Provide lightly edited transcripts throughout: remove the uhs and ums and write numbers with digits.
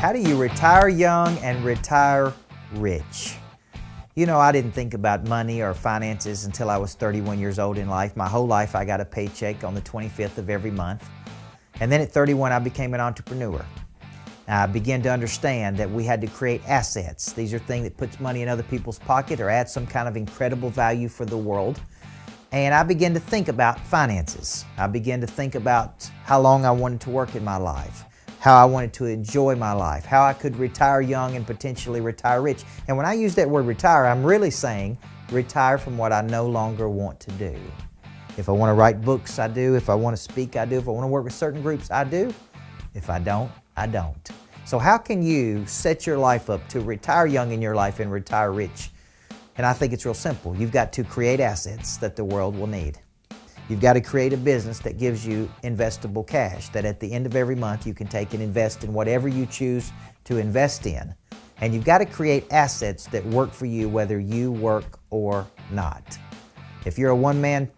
How do you retire young and retire rich? You know, I didn't think about money or finances until I was 31 years old in life. My whole life I got a paycheck on the 25th of every month. And then at 31 I became an entrepreneur. I began to understand that we had to create assets. These are things that puts money in other people's pocket or add some kind of incredible value for the world. And I began to think about finances. I began to think about how long I wanted to work in my life, how I wanted to enjoy my life, how I could retire young and potentially retire rich. And when I use that word retire, I'm really saying retire from what I no longer want to do. If I want to write books, I do. If I want to speak, I do. If I want to work with certain groups, I do. If I don't, I don't. So how can you set your life up to retire young in your life and retire rich? And I think it's real simple. You've got to create assets that the world will need. You've got to create a business that gives you investable cash, that at the end of every month you can take and invest in whatever you choose to invest in. And you've got to create assets that work for you whether you work or not. If you're a one-man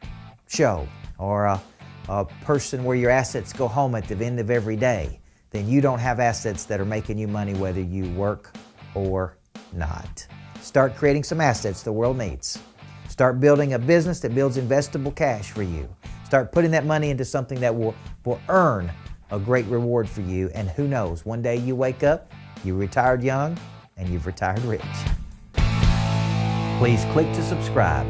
show or a person where your assets go home at the end of every day, then you don't have assets that are making you money whether you work or not. Start creating some assets the world needs. Start building a business that builds investable cash for you. Start putting that money into something that will earn a great reward for you. And who knows, one day you wake up, you retired young, and you've retired rich. Please click to subscribe.